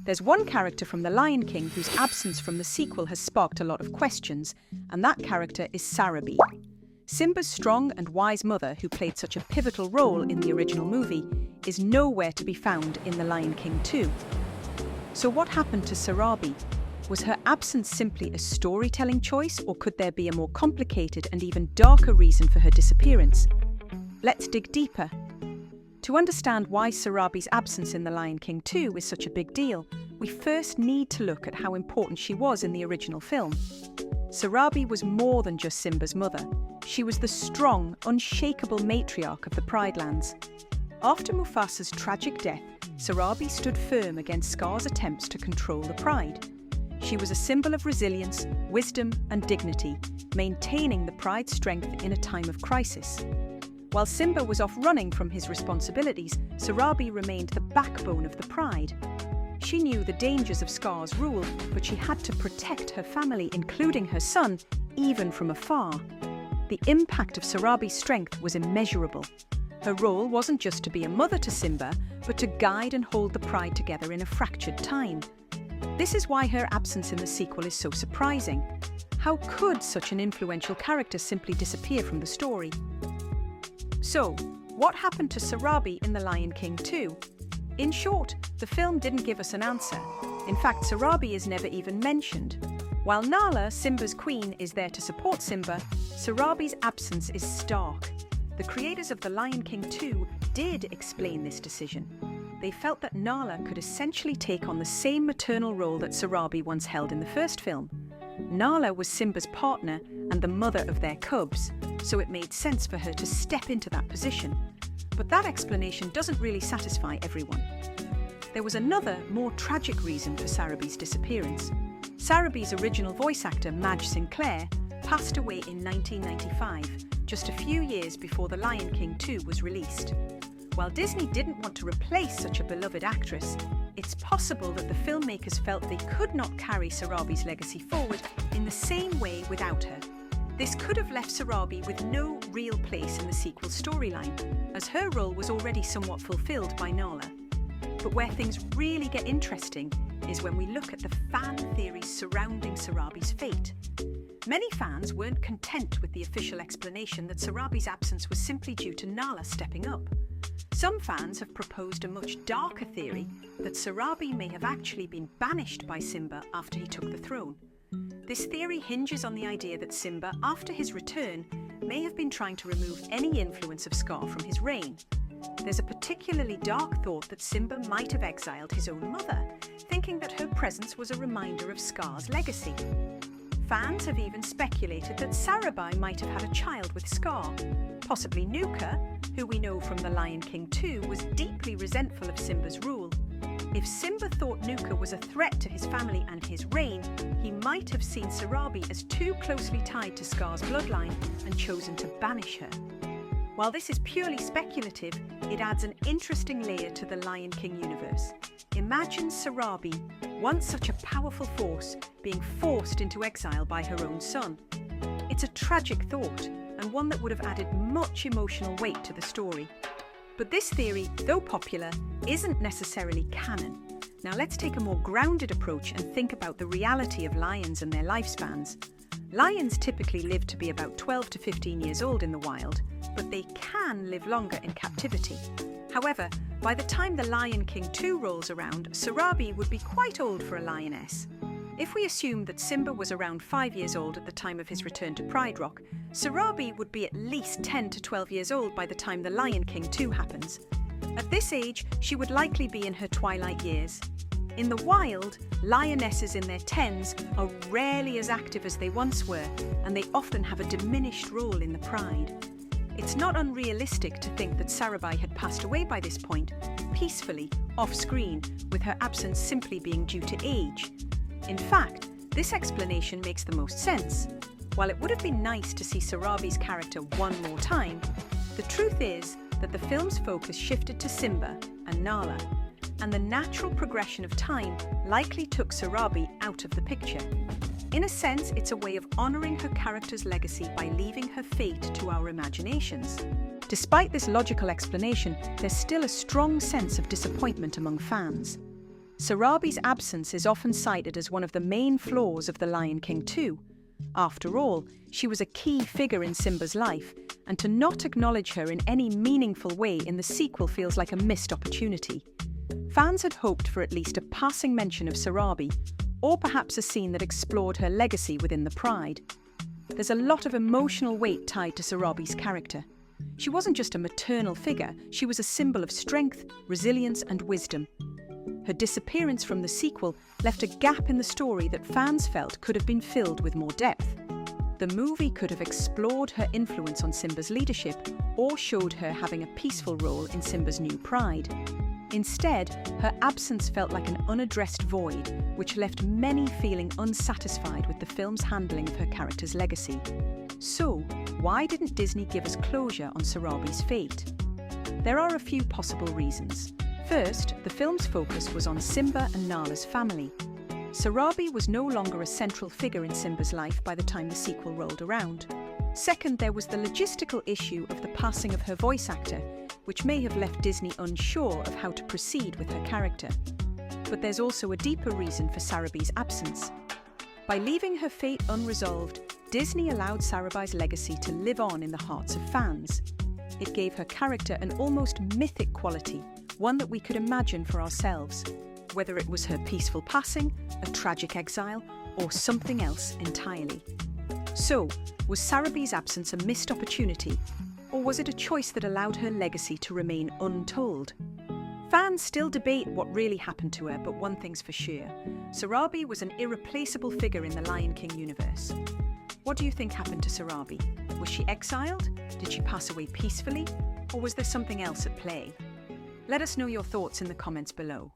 There's one character from The Lion King whose absence from the sequel has sparked a lot of questions, and that character is Sarabi. Simba's strong and wise mother, who played such a pivotal role in the original movie, is nowhere to be found in The Lion King 2. So what happened to Sarabi? Was her absence simply a storytelling choice, or could there be a more complicated and even darker reason for her disappearance? Let's dig deeper. To understand why Sarabi's absence in The Lion King 2 is such a big deal, we first need to look at how important she was in the original film. Sarabi was more than just Simba's mother. She was the strong, unshakable matriarch of the Pride Lands. After Mufasa's tragic death, Sarabi stood firm against Scar's attempts to control the Pride. She was a symbol of resilience, wisdom, and dignity, maintaining the Pride's strength in a time of crisis. While Simba was off running from his responsibilities, Sarabi remained the backbone of the Pride. She knew the dangers of Scar's rule, but she had to protect her family, including her son, even from afar. The impact of Sarabi's strength was immeasurable. Her role wasn't just to be a mother to Simba, but to guide and hold the Pride together in a fractured time. This is why her absence in the sequel is so surprising. How could such an influential character simply disappear from the story? So, what happened to Sarabi in The Lion King 2? In short, the film didn't give us an answer. In fact, Sarabi is never even mentioned. While Nala, Simba's queen, is there to support Simba, Sarabi's absence is stark. The creators of The Lion King 2 did explain this decision. They felt that Nala could essentially take on the same maternal role that Sarabi once held in the first film. Nala was Simba's partner and the mother of their cubs, so it made sense for her to step into that position. But that explanation doesn't really satisfy everyone. There was another, more tragic reason for Sarabi's disappearance. Sarabi's original voice actor, Madge Sinclair, passed away in 1995, just a few years before The Lion King 2 was released. While Disney didn't want to replace such a beloved actress, it's possible that the filmmakers felt they could not carry Sarabi's legacy forward in the same way without her. This could have left Sarabi with no real place in the sequel storyline, as her role was already somewhat fulfilled by Nala. But where things really get interesting is when we look at the fan theories surrounding Sarabi's fate. Many fans weren't content with the official explanation that Sarabi's absence was simply due to Nala stepping up. Some fans have proposed a much darker theory that Sarabi may have actually been banished by Simba after he took the throne. This theory hinges on the idea that Simba, after his return, may have been trying to remove any influence of Scar from his reign. There's a particularly dark thought that Simba might have exiled his own mother, thinking that her presence was a reminder of Scar's legacy. Fans have even speculated that Sarabi might have had a child with Scar. Possibly Nuka, who we know from The Lion King 2 was deeply resentful of Simba's rule. If Simba thought Nuka was a threat to his family and his reign, he might have seen Sarabi as too closely tied to Scar's bloodline and chosen to banish her. While this is purely speculative, it adds an interesting layer to the Lion King universe. Imagine Sarabi, once such a powerful force, being forced into exile by her own son. It's a tragic thought, and one that would have added much emotional weight to the story. But this theory, though popular, isn't necessarily canon. Now let's take a more grounded approach and think about the reality of lions and their lifespans. Lions typically live to be about 12 to 15 years old in the wild, but they can live longer in captivity. However, by the time The Lion King 2 rolls around, Sarabi would be quite old for a lioness. If we assume that Simba was around 5 years old at the time of his return to Pride Rock, Sarabi would be at least 10 to 12 years old by the time The Lion King 2 happens. At this age, she would likely be in her twilight years. In the wild, lionesses in their tens are rarely as active as they once were, and they often have a diminished role in the pride. It's not unrealistic to think that Sarabi had passed away by this point, peacefully, off-screen, with her absence simply being due to age. In fact, this explanation makes the most sense. While it would have been nice to see Sarabi's character one more time, the truth is that the film's focus shifted to Simba and Nala, and the natural progression of time likely took Sarabi out of the picture. In a sense, it's a way of honouring her character's legacy by leaving her fate to our imaginations. Despite this logical explanation, there's still a strong sense of disappointment among fans. Sarabi's absence is often cited as one of the main flaws of The Lion King 2. After all, she was a key figure in Simba's life, and to not acknowledge her in any meaningful way in the sequel feels like a missed opportunity. Fans had hoped for at least a passing mention of Sarabi, or perhaps a scene that explored her legacy within the Pride. There's a lot of emotional weight tied to Sarabi's character. She wasn't just a maternal figure, she was a symbol of strength, resilience, and wisdom. Her disappearance from the sequel left a gap in the story that fans felt could have been filled with more depth. The movie could have explored her influence on Simba's leadership or showed her having a peaceful role in Simba's new pride. Instead, her absence felt like an unaddressed void, which left many feeling unsatisfied with the film's handling of her character's legacy. So, why didn't Disney give us closure on Sarabi's fate? There are a few possible reasons. First, the film's focus was on Simba and Nala's family. Sarabi was no longer a central figure in Simba's life by the time the sequel rolled around. Second, there was the logistical issue of the passing of her voice actor, which may have left Disney unsure of how to proceed with her character. But there's also a deeper reason for Sarabi's absence. By leaving her fate unresolved, Disney allowed Sarabi's legacy to live on in the hearts of fans. It gave her character an almost mythic quality, one that we could imagine for ourselves, whether it was her peaceful passing, a tragic exile, or something else entirely. So, was Sarabi's absence a missed opportunity, or was it a choice that allowed her legacy to remain untold? Fans still debate what really happened to her, but one thing's for sure. Sarabi was an irreplaceable figure in the Lion King universe. What do you think happened to Sarabi? Was she exiled? Did she pass away peacefully? Or was there something else at play? Let us know your thoughts in the comments below.